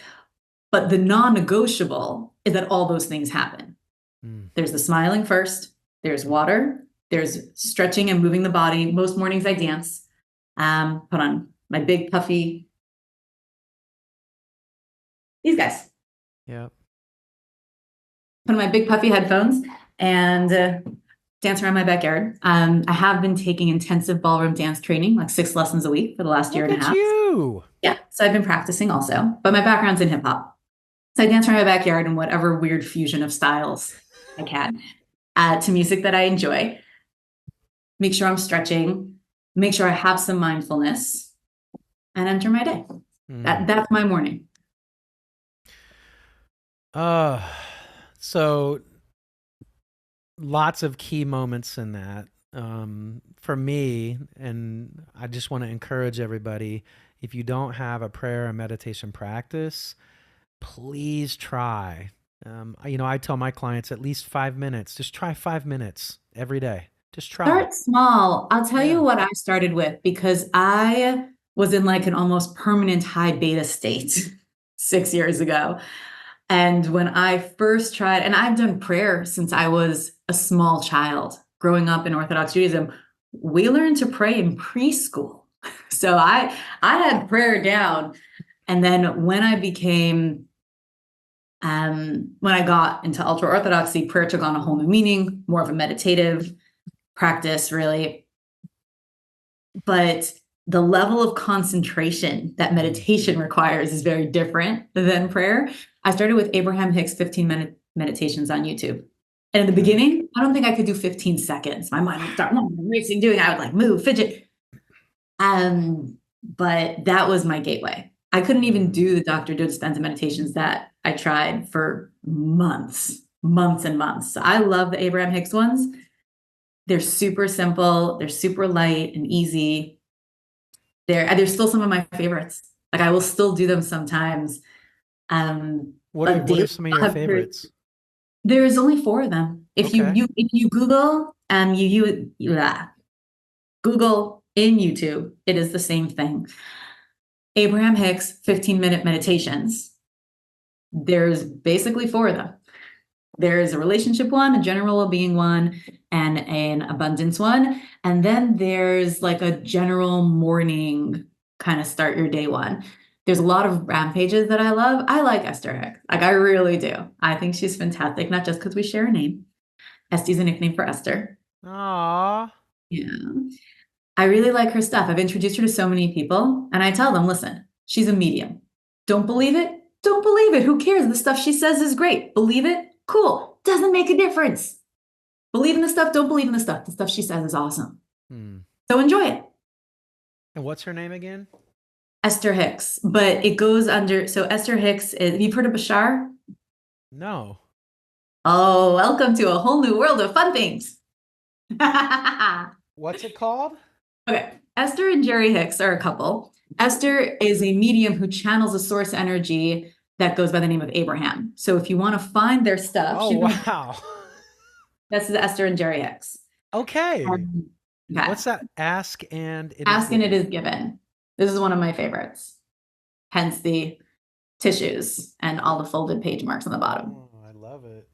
Speaker 2: But the non-negotiable is that all those things happen.
Speaker 1: Mm.
Speaker 2: There's the smiling first, there's water, there's stretching and moving the body. Most mornings I dance. Put on my big puffy, these guys,
Speaker 1: Yep.
Speaker 2: put on my big puffy headphones and dance around my backyard. I have been taking intensive ballroom dance training, like 6 lessons a week for the last year
Speaker 1: Look
Speaker 2: and a
Speaker 1: at
Speaker 2: half.
Speaker 1: you.
Speaker 2: Yeah, so I've been practicing also, but my background's in hip hop. So I dance around my backyard in whatever weird fusion of styles I can to music that I enjoy. Make sure I'm stretching, make sure I have some mindfulness, and enter my day.
Speaker 1: Mm.
Speaker 2: That's my morning.
Speaker 1: Uh, so lots of key moments in that. For me, and I just want to encourage everybody, if you don't have a prayer and meditation practice, please try. I tell my clients at least 5 minutes. Just try 5 minutes every day. Just try.
Speaker 2: Start small. I'll tell you
Speaker 1: Yeah.
Speaker 2: what I started with because I was in like an almost permanent high beta state 6 years ago. And when I first tried, and I've done prayer since I was a small child, growing up in Orthodox Judaism, we learned to pray in preschool. So I had prayer down. And then when I got into ultra Orthodoxy, prayer took on a whole new meaning, more of a meditative practice, really. But the level of concentration that meditation requires is very different than prayer. I started with Abraham Hicks 15-minute meditations on YouTube. And in the beginning, I don't think I could do 15 seconds. My mind would start racing, I would like move, fidget. But that was my gateway. I couldn't even do the Dr. Joe Dispenza meditations that I tried for months and months. So I love the Abraham Hicks ones. They're super simple. They're super light and easy. They're still some of my favorites. Like I will still do them sometimes.
Speaker 1: What are some of your favorites?
Speaker 2: There's only 4 of them. If
Speaker 1: Okay.
Speaker 2: you Google Google in YouTube, it is the same thing. Abraham Hicks 15-minute meditations. There's basically 4 of them. There's a relationship one, a general well-being one, and an abundance one. And then there's like a general morning kind of start your day one. There's a lot of rampages that I love. I like Esther Hicks. Like I really do. I think she's fantastic, not just because we share a name. Estie's a nickname for Esther.
Speaker 1: Aw.
Speaker 2: Yeah. I really like her stuff. I've introduced her to so many people, and I tell them, listen, she's a medium. Don't believe it? Don't believe it. Who cares? The stuff she says is great. Believe it? Cool. Doesn't make a difference. Believe in the stuff, don't believe in the stuff. The stuff she says is awesome.
Speaker 1: Hmm.
Speaker 2: So enjoy it.
Speaker 1: And what's her name again?
Speaker 2: Esther Hicks, but it goes under, so Esther Hicks, have you heard of Bashar?
Speaker 1: No.
Speaker 2: Oh, welcome to a whole new world of fun things.
Speaker 1: What's it called?
Speaker 2: Okay, Esther and Jerry Hicks are a couple. Esther is a medium who channels a source energy that goes by the name of Abraham. So if you want to find their stuff,
Speaker 1: Oh, wow.
Speaker 2: this is Esther and Jerry Hicks.
Speaker 1: Okay.
Speaker 2: Okay.
Speaker 1: What's that? Ask and it
Speaker 2: Ask
Speaker 1: is
Speaker 2: and
Speaker 1: given.
Speaker 2: it is given. This is one of my favorites. Hence the tissues and all the folded page marks on the bottom.
Speaker 1: Oh, I love it.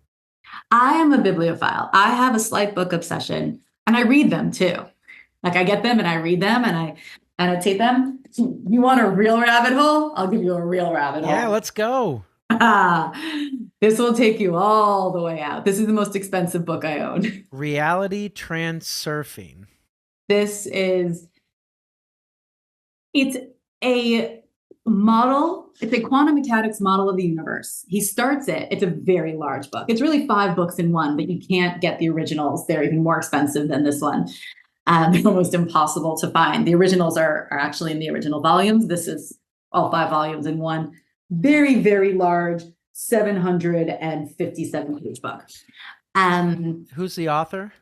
Speaker 2: I am a bibliophile. I have a slight book obsession, and I read them too. Like I get them and I read them and I annotate them. You want a real rabbit hole? I'll give you a real rabbit hole.
Speaker 1: Yeah, let's go.
Speaker 2: This will take you all the way out. This is the most expensive book I own.
Speaker 1: Reality Transurfing.
Speaker 2: This is, it's a model, it's a quantum mechanics model of the universe. He starts it, it's a very large book. It's really 5 books in one, but you can't get the originals. They're even more expensive than this one. They're almost impossible to find. The originals are actually in the original volumes. This is all 5 volumes in one very, very large 757 page book.
Speaker 1: Who's the author?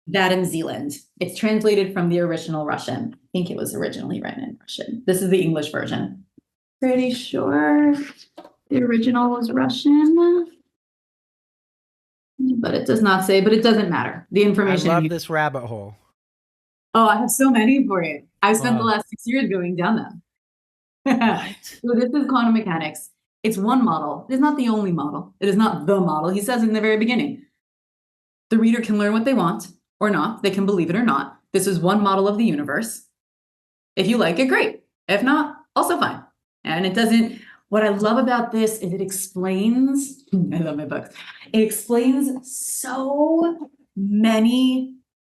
Speaker 2: That in Zealand. It's translated from the original Russian. I think it was originally written in Russian. This is the English version. Pretty sure the original was Russian. But it does not say, but it doesnn't matter. The information.
Speaker 1: I love this rabbit hole.
Speaker 2: Oh, I have so many for you. I've spent the last 6 years going down them.
Speaker 1: What?
Speaker 2: So this is quantum mechanics. It's one model. It is not the only model. It is not the model. He says in the very beginning, the reader can learn what they want or not. They can believe it or not. This is one model of the universe. If you like it, great. If not, also fine. And it doesn't, what I love about this is it explains, I love my books. It explains so many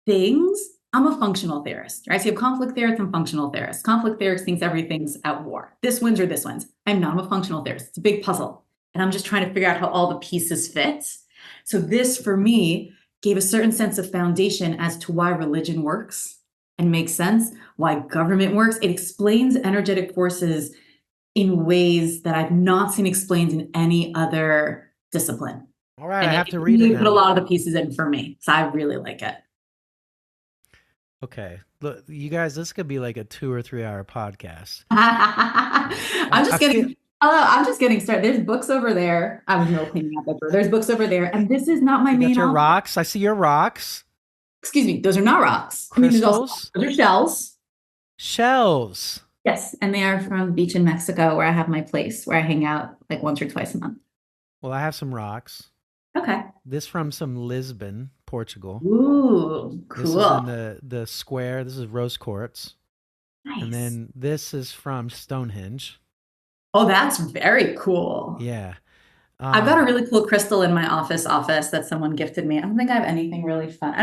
Speaker 2: things. I'm a functional theorist, right? So you have conflict theorists and functional theorists. Conflict theorist thinks everything's at war. This wins or this wins. I'm not. I'm a functional theorist. It's a big puzzle. And I'm just trying to figure out how all the pieces fit. So this, for me, gave a certain sense of foundation as to why religion works and makes sense, why government works. It explains energetic forces in ways that I've not seen explained in any other discipline.
Speaker 1: All right,
Speaker 2: and
Speaker 1: I have to read it now.
Speaker 2: Put a lot of the pieces in for me. So I really like it.
Speaker 1: Okay. Look, you guys, this could be like a 2 or 3 hour podcast.
Speaker 2: I'm just getting started. There's books over there. I was no cleaning out that drawer. There's books over there. And this is not my main
Speaker 1: your
Speaker 2: office.
Speaker 1: rocks. I see your rocks.
Speaker 2: Excuse me. Those are not rocks.
Speaker 1: Crystals?
Speaker 2: Those are shells.
Speaker 1: Shells.
Speaker 2: Yes. And they are from the beach in Mexico where I have my place where I hang out like once or twice a month.
Speaker 1: Well, I have some rocks.
Speaker 2: Okay.
Speaker 1: This from some Lisbon, Portugal.
Speaker 2: Ooh, cool.
Speaker 1: This is in the square. This is rose quartz.
Speaker 2: Nice.
Speaker 1: And then this is from Stonehenge.
Speaker 2: Oh, that's very cool.
Speaker 1: Yeah.
Speaker 2: I've got a really cool crystal in my office that someone gifted me. I don't think I have anything really fun.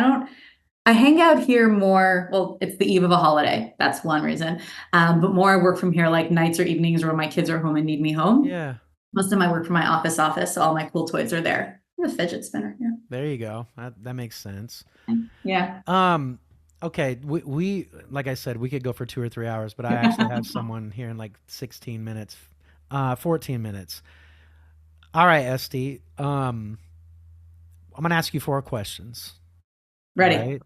Speaker 2: I hang out here more. Well, it's the eve of a holiday. That's one reason. But more I work from here like nights or evenings or when my kids are home and need me home.
Speaker 1: Yeah.
Speaker 2: Most of my work from my office, so all my cool toys are there. I have a fidget spinner here.
Speaker 1: There you go. That makes sense.
Speaker 2: Yeah.
Speaker 1: Okay. We like I said, we could go for 2 or 3 hours, but I actually have someone here in like 16 minutes, 14 minutes. All right, Estie. I'm going to ask you 4 questions.
Speaker 2: Ready.
Speaker 1: Right?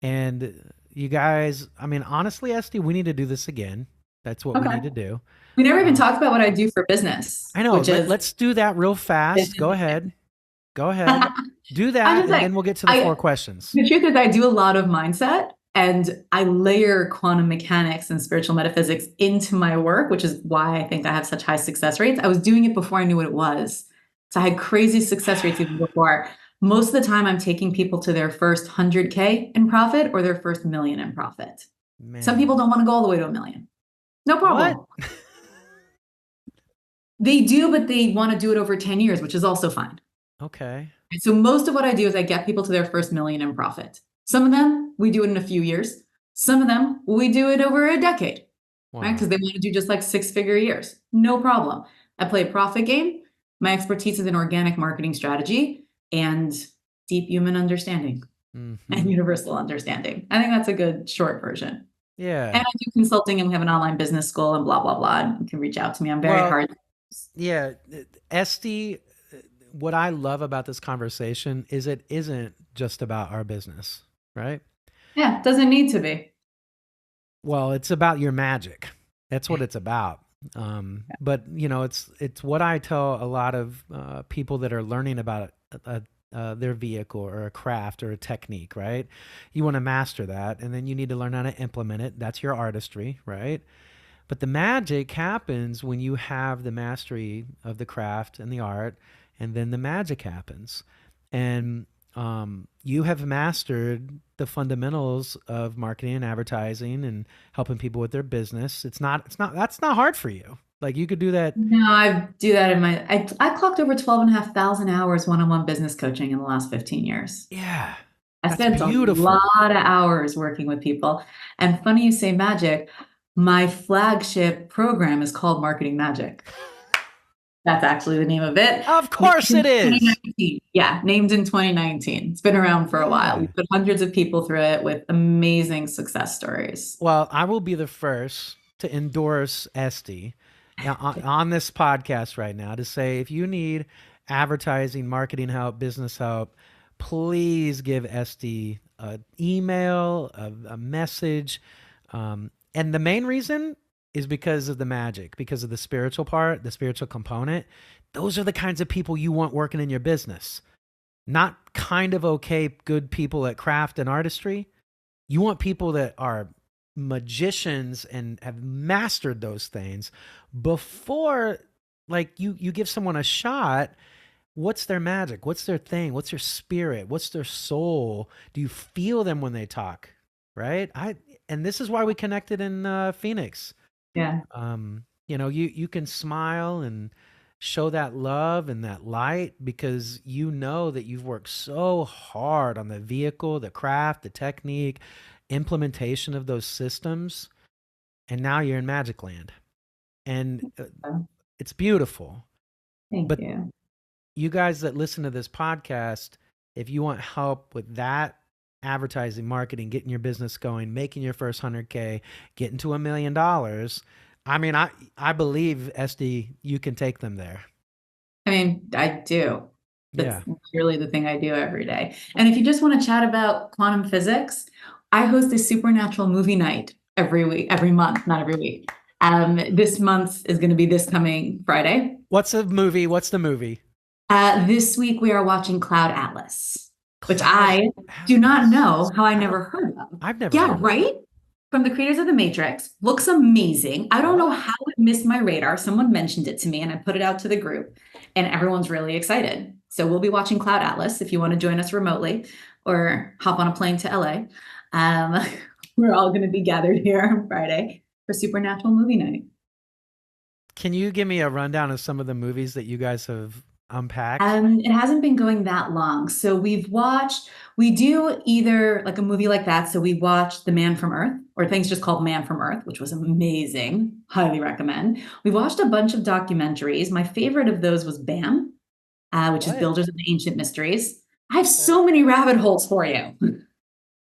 Speaker 1: And you guys, I mean, honestly, Estie, we need to do this again. That's what we need to do.
Speaker 2: We never even talked about what I do for business.
Speaker 1: I know. Let's do that real fast. Go ahead. Do that, and then we'll get to the 4 questions.
Speaker 2: The truth is I do a lot of mindset, and I layer quantum mechanics and spiritual metaphysics into my work, which is why I think I have such high success rates. I was doing it before I knew what it was. So I had crazy success rates even before. Most of the time, I'm taking people to their first 100K in profit or their first million in profit. Some
Speaker 1: Man.
Speaker 2: people don't want to go all the way to a million. No
Speaker 1: What?
Speaker 2: problem. They do, but they want to do it over 10 years, which is also fine.
Speaker 1: Okay.
Speaker 2: So most of what I do is I get people to their first million in profit. Some of them, we do it in a few years. Some of them, we do it over a decade, right?
Speaker 1: Wow.
Speaker 2: Because they want to do just like 6-figure years. No problem. I play a profit game. My expertise is in organic marketing strategy and deep human understanding and
Speaker 1: Hmm.
Speaker 2: universal understanding. I think that's a good short version. And
Speaker 1: Yeah.
Speaker 2: I do consulting and we have an online business school and blah, blah, blah. And you can reach out to me. I'm very
Speaker 1: Well,
Speaker 2: hard.
Speaker 1: yeah. Esty, what I love about this conversation is it isn't just about our business, right?
Speaker 2: Yeah, doesn't need to be.
Speaker 1: Well, it's about your magic. That's what it's about. But it's what I tell a lot of people that are learning about their vehicle or a craft or a technique, right? You want to master that, and then you need to learn how to implement it. That's your artistry, right? But the magic happens when you have the mastery of the craft and the art, and then the magic happens. And you have mastered the fundamentals of marketing and advertising and helping people with their business. That's not hard for you. Like you could do that.
Speaker 2: No, I do that in I clocked over 12,500 hours one-on-one business coaching in the last 15 years.
Speaker 1: Yeah,
Speaker 2: I
Speaker 1: that's
Speaker 2: spent a
Speaker 1: beautiful.
Speaker 2: lot of hours working with people. And funny you say magic, my flagship program is called Marketing Magic. That's actually the name of it.
Speaker 1: Of
Speaker 2: Named
Speaker 1: course
Speaker 2: in
Speaker 1: it is.
Speaker 2: 2019. Yeah, named in 2019. It's been around for a while. We
Speaker 1: Yeah.
Speaker 2: put hundreds of people through it with amazing success stories.
Speaker 1: Well, I will be the first to endorse Esty on this podcast right now to say if you need advertising, marketing help, business help, please give Esty an email, a message. And the main reason is because of the magic, because of the spiritual part, the spiritual component. Those are the kinds of people you want working in your business. Not kind of okay, good people at craft and artistry. You want people that are magicians and have mastered those things before like you give someone a shot. What's their magic? What's their thing? What's their spirit? What's their soul? Do you feel them when they talk? Right? I and this is why we connected in Phoenix.
Speaker 2: Yeah.
Speaker 1: You can smile and show that love and that light because you know that you've worked so hard on the vehicle, the craft, the technique, implementation of those systems, and now you're in Magic Land. And it's beautiful.
Speaker 2: Thank
Speaker 1: But
Speaker 2: you.
Speaker 1: you guys that listen to this podcast, if you want help with that advertising, marketing, getting your business going, making your first 100K, getting to $1 million, I mean, I believe SD, you can take them there.
Speaker 2: I mean, I do. That's
Speaker 1: Yeah.
Speaker 2: really the thing I do every day. And if you just want to chat about quantum physics, I host a supernatural movie night every week, every month, not every week. This month is going to be this coming Friday.
Speaker 1: What's the movie? What's the movie?
Speaker 2: This week we are watching Cloud Atlas, which
Speaker 1: Cloud
Speaker 2: I do not
Speaker 1: Atlas.
Speaker 2: know how I
Speaker 1: I don't.
Speaker 2: never heard of.
Speaker 1: I've never
Speaker 2: Yeah,
Speaker 1: heard of it.
Speaker 2: right? From the creators of The Matrix. Looks amazing. I don't know
Speaker 1: What?
Speaker 2: how it missed my radar. Someone mentioned it to me and I put it out to the group, and everyone's really excited. So we'll be watching Cloud Atlas if you want to join us remotely or hop on a plane to LA. Um, we're all going to be gathered here on Friday for Supernatural Movie Night.
Speaker 1: Can you give me a rundown of some of the movies that you guys have unpacked?
Speaker 2: It hasn't been going that long. So we do either like a movie like that. So we watched The Man from Earth, or things just called Man from Earth, which was amazing. Highly recommend. We watched a bunch of documentaries. My favorite of those was BAM, which is
Speaker 1: What?
Speaker 2: Builders of the Ancient Mysteries. I have
Speaker 1: Okay.
Speaker 2: so many rabbit holes for you.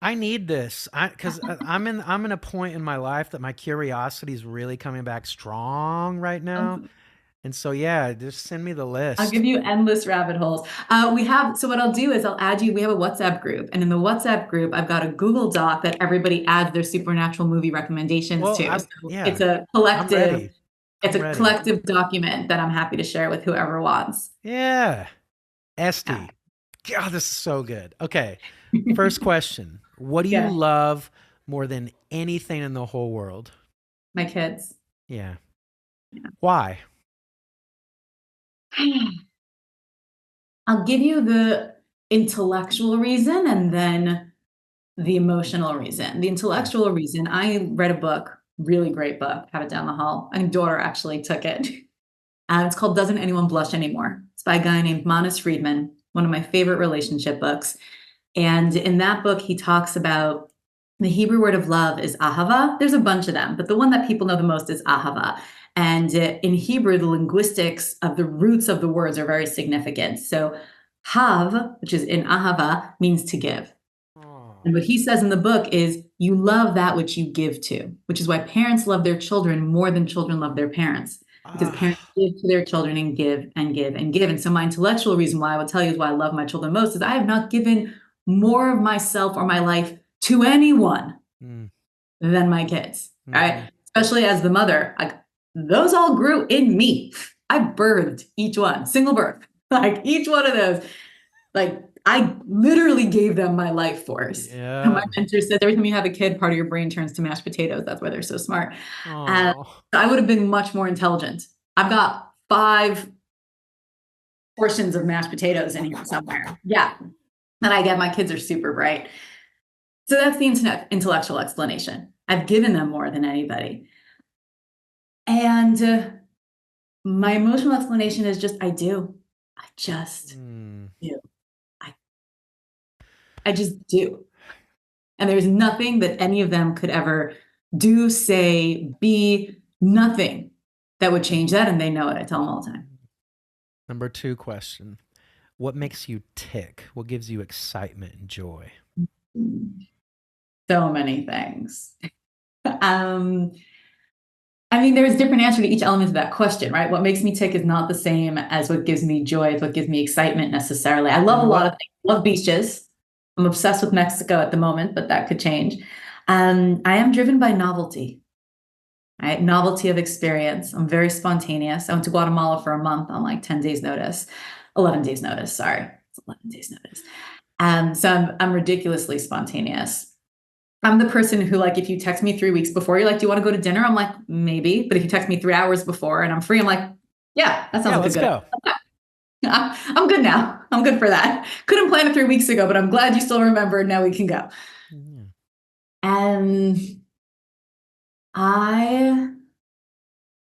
Speaker 1: I need this. Because I'm in a point in my life that my curiosity is really coming back strong right now. And so yeah, just send me the
Speaker 2: I'll
Speaker 1: list.
Speaker 2: give you endless rabbit holes. So what I'll do is I'll add you, we have a WhatsApp group, and in the WhatsApp group, I've got a Google Doc that everybody adds their supernatural movie recommendations
Speaker 1: Well,
Speaker 2: to.
Speaker 1: I
Speaker 2: So
Speaker 1: yeah, I'm ready.
Speaker 2: it's
Speaker 1: I'm
Speaker 2: a
Speaker 1: ready.
Speaker 2: collective document that I'm happy to share with whoever wants.
Speaker 1: Yeah.
Speaker 2: Yeah.
Speaker 1: Esty. God, this is so good. Okay. First question. What do you
Speaker 2: Yeah,
Speaker 1: love more than anything in the whole world?
Speaker 2: my kids.
Speaker 1: Yeah.
Speaker 2: Yeah.
Speaker 1: Why?
Speaker 2: I'll give you intellectual reason and then the emotional reason. The
Speaker 1: Mm.
Speaker 2: intellectual reason, I read a book, really great book, have it down the hall. My daughter actually took it. It's called Doesn't Anyone Blush Anymore? It's by a guy named Manis Friedman, one of my favorite relationship books. And in that book, he talks about the Hebrew word of love is ahava. There's a bunch of them, but the one that people know the most is ahava. And in Hebrew, the linguistics of the roots of the words are very significant. So hav, which is in ahava, means to give.
Speaker 1: Oh.
Speaker 2: And what he says in the book is you love that which you give to, which is why parents love their children more than children love their parents, because parents
Speaker 1: Ah.
Speaker 2: give to their children and give and give and give. And so my intellectual reason why I would tell you is why I love my children most is I have not given more of myself or my life to anyone
Speaker 1: Mm.
Speaker 2: than my kids,
Speaker 1: Mm-hmm.
Speaker 2: right? Especially as the mother, like those all grew in me. I birthed each one, single birth, like each one of those. Like I literally gave them my life force. And my
Speaker 1: Yeah.
Speaker 2: mentor said every time you have a kid, part of your brain turns to mashed potatoes. That's why they're so smart. Uh,
Speaker 1: Oh.
Speaker 2: I would have been much more intelligent. I've got 5 portions of mashed potatoes in here somewhere. Yeah. And I get my kids are super bright. So that's the intellectual explanation. I've given them more than anybody. And my emotional explanation is just I do. I just
Speaker 1: Mm.
Speaker 2: do. I, I just do. And there's nothing that any of them could ever do, say, be, nothing that would change that. And they know it. I tell them all the time.
Speaker 1: Number 2 question. What makes you tick? What gives you excitement and joy?
Speaker 2: So many things. Um, I mean, there's different answer to each element of that question, right? What makes me tick is not the same as what gives me joy, as what gives me excitement necessarily. I love a
Speaker 1: And
Speaker 2: lot
Speaker 1: what
Speaker 2: of things. I love beaches. I'm obsessed with Mexico at the moment, but that could change. I am driven by novelty, right? Novelty of experience. I'm very spontaneous. I went to Guatemala for a month on like 10 days notice, 11 days notice. Sorry. It's 11 days notice. So I'm ridiculously spontaneous. I'm the person who, like, if you text me 3 weeks before, you're like, do you want to go to dinner? I'm like, maybe. But if you text me 3 hours before and I'm free, I'm like, yeah, that sounds
Speaker 1: Yeah,
Speaker 2: like a
Speaker 1: let's
Speaker 2: good
Speaker 1: go.
Speaker 2: idea. I'm good now. I'm good for that. Couldn't plan it 3 weeks ago, but I'm glad you still remember. Now we can go.
Speaker 1: Yeah.
Speaker 2: And I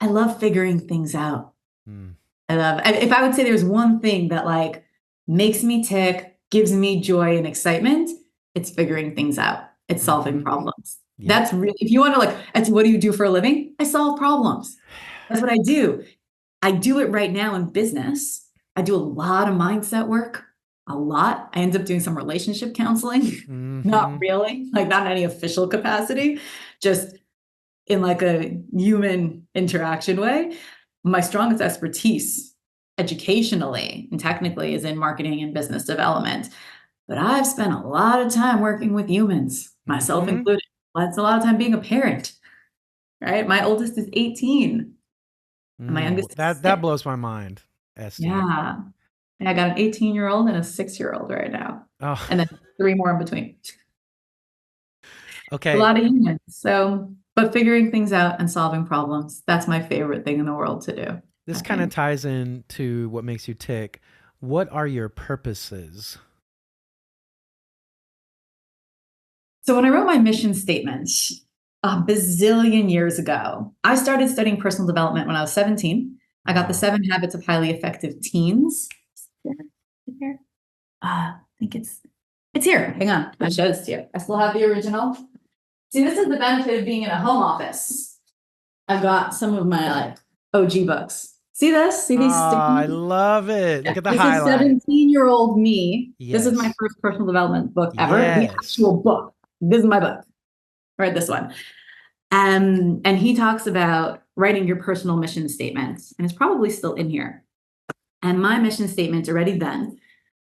Speaker 2: I love figuring things out.
Speaker 1: Mm.
Speaker 2: If I would say there's one thing that like makes me tick, gives me joy and excitement, it's figuring things out. It's solving
Speaker 1: Mhm.
Speaker 2: problems.
Speaker 1: Yep.
Speaker 2: That's really, if you want to like, that's what do you do for a living? I solve problems. That's what I do. I do it right now in business. I do a lot of mindset work, a lot. I end up doing some relationship counseling. Not
Speaker 1: Mhm.
Speaker 2: really, like not in any official capacity, just in like a human interaction way. My strongest expertise educationally and
Speaker 1: Mhm.
Speaker 2: technically is in marketing and business development. But I've spent a lot of time working with humans, myself
Speaker 1: Mhm.
Speaker 2: included. That's a lot of time being a parent, right? My oldest is 18 and my
Speaker 1: Mm.
Speaker 2: youngest is
Speaker 1: That
Speaker 2: 6.
Speaker 1: blows my mind, Estie.
Speaker 2: Yeah. And I got an 18-year-old and a 6-year-old right now.
Speaker 1: Oh,
Speaker 2: And then 3 more in between. A
Speaker 1: okay.
Speaker 2: lot of humans. So, but figuring things out and solving problems, that's my favorite thing in the world to do,
Speaker 1: This
Speaker 2: I
Speaker 1: kind of
Speaker 2: think.
Speaker 1: ties into what makes you tick. What are your purposes?
Speaker 2: So when I wrote my mission statement a bazillion years ago, I started studying personal development when I was 17. I got the
Speaker 1: Wow.
Speaker 2: 7 Habits of Highly Effective Teens. Here. I think it's here. Hang on. I showed this to you. I still have the original. See, this is the benefit of being in a home office. I've got some of my like OG books. See this? See these
Speaker 1: Ah, I
Speaker 2: sticky?
Speaker 1: love it.
Speaker 2: Yeah.
Speaker 1: Look at the
Speaker 2: This is
Speaker 1: highlight.
Speaker 2: 17-year-old me. This is my
Speaker 1: Yes.
Speaker 2: first personal development book ever. The
Speaker 1: Yes.
Speaker 2: actual book. This is my book. I read this one. And he talks about writing your personal mission statements, and it's probably still in here. And my mission statement already then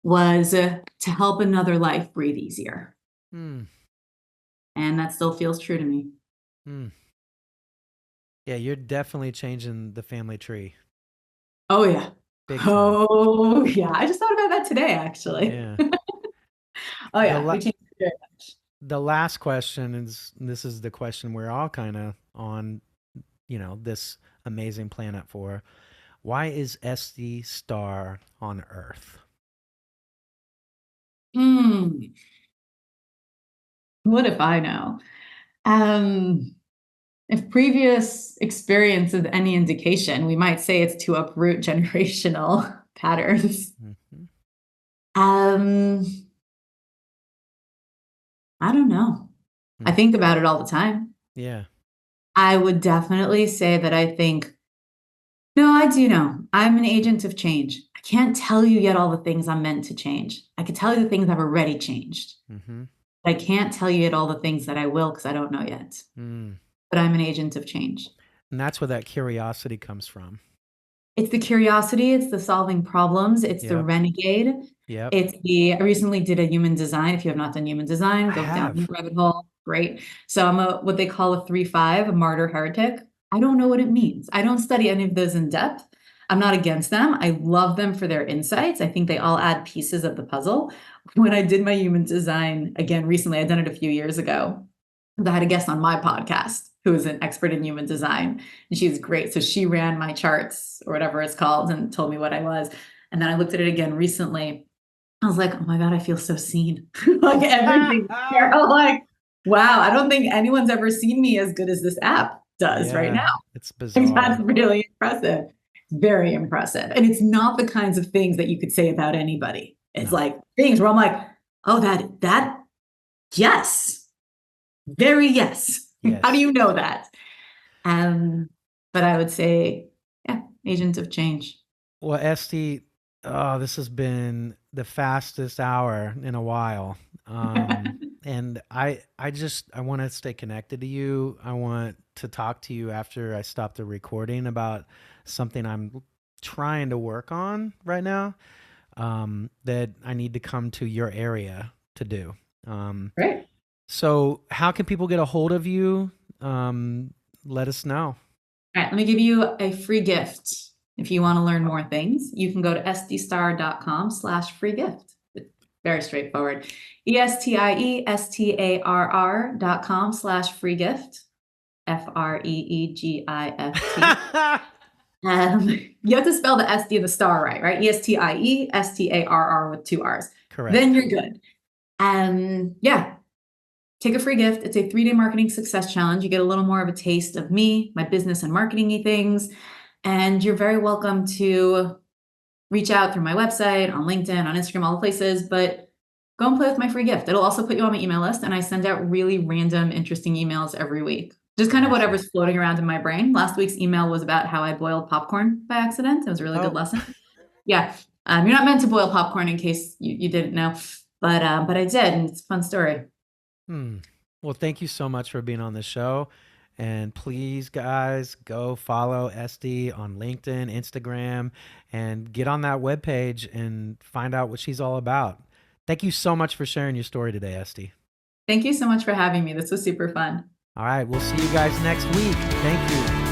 Speaker 2: was to help another life breathe easier.
Speaker 1: Mm.
Speaker 2: And that still feels true to me.
Speaker 1: Mm. Yeah, you're definitely changing the family tree.
Speaker 2: Oh, yeah.
Speaker 1: Big time.
Speaker 2: Oh, yeah. I just thought about that today, actually.
Speaker 1: Yeah.
Speaker 2: Oh,
Speaker 1: The
Speaker 2: yeah. We
Speaker 1: la-
Speaker 2: changed it very much.
Speaker 1: the last question is, this is the question we're all kind of on, this amazing planet for. Why is Estie Starr on Earth?
Speaker 2: Hmm. What if I know? Um, if previous experience is any indication, we might say it's to uproot generational patterns.
Speaker 1: Mhm.
Speaker 2: Um, I don't know. I
Speaker 1: Mm.
Speaker 2: think about it all the time.
Speaker 1: Yeah.
Speaker 2: I would definitely say that I think, no, I do know. I'm an agent of change. I can't tell you yet all the things I'm meant to change. I can tell you the things I've already changed.
Speaker 1: Hmm.
Speaker 2: I can't tell you yet all the things that I will because I don't know yet.
Speaker 1: Mm.
Speaker 2: But I'm an agent of change.
Speaker 1: And that's where that curiosity comes from.
Speaker 2: It's the curiosity, it's the solving problems, it's the
Speaker 1: Yep.
Speaker 2: renegade.
Speaker 1: Yep.
Speaker 2: I recently did a human design. If you have not done human design,
Speaker 1: I
Speaker 2: go down the
Speaker 1: have.
Speaker 2: rabbit hole. Great. So I'm what they call a 3-5, a martyr heretic. I don't know what it means. I don't study any of those in depth. I'm not against them. I love them for their insights. I think they all add pieces of the puzzle. When I did my human design again recently, I'd done it a few years ago. I had a guest on my podcast who is an expert in human design, and she's great. So she ran my charts or whatever it's called and told me what I was. And then I looked at it again recently. I was like, oh my God, I feel so seen. Like everything there. I'm like, wow, I don't think anyone's ever seen me as good as this app does right now.
Speaker 1: Yeah. It's
Speaker 2: Like, that's
Speaker 1: bizarre.
Speaker 2: really impressive. Very impressive. And it's not the kinds of things that you could say about anybody. It's
Speaker 1: No.
Speaker 2: like things where I'm like, oh, yes. Very yes. How do
Speaker 1: Yes.
Speaker 2: you know that? Um, but I would say, yeah, agent of change.
Speaker 1: Well, Esty, oh, this has been the fastest hour in a while. And I want to stay connected to you. I want to talk to you after I stop the recording about something I'm trying to work on right now, that I need to come to your area to do. Um,
Speaker 2: Great.
Speaker 1: so how can people get a hold of you? Let us know.
Speaker 2: All right, let me give you a free gift. If you want to learn more things, you can go to estiestarr.com/free gift. Very straightforward. ESTIESTARR.com/free gift. FREEGIFT. You have to spell the SD and the star right? ESTIESTARR with 2 R's. Then
Speaker 1: Correct.
Speaker 2: you're good. Yeah, take a free gift. It's a 3-day marketing success challenge. You get a little more of a taste of me, my business and marketing things. And you're very welcome to reach out through my website, on LinkedIn, on Instagram, all the places, but go and play with my free gift. It'll also put you on my email list, and I send out really random, interesting emails every week. Just kind of
Speaker 1: Awesome.
Speaker 2: whatever's floating around in my brain. Last week's email was about how I boiled popcorn by accident. It was a really good
Speaker 1: Oh.
Speaker 2: lesson. Yeah. You're not meant to boil popcorn in case you didn't know, but I did, and it's a fun story.
Speaker 1: Hmm. Well, thank you so much for being on the show. And please, guys, go follow Esty on LinkedIn, Instagram, and get on that webpage and find out what she's all about. Thank you so much for sharing your story today, Esty.
Speaker 2: Thank you so much for having me. This was super fun.
Speaker 1: All right, we'll see you guys next week. Thank you.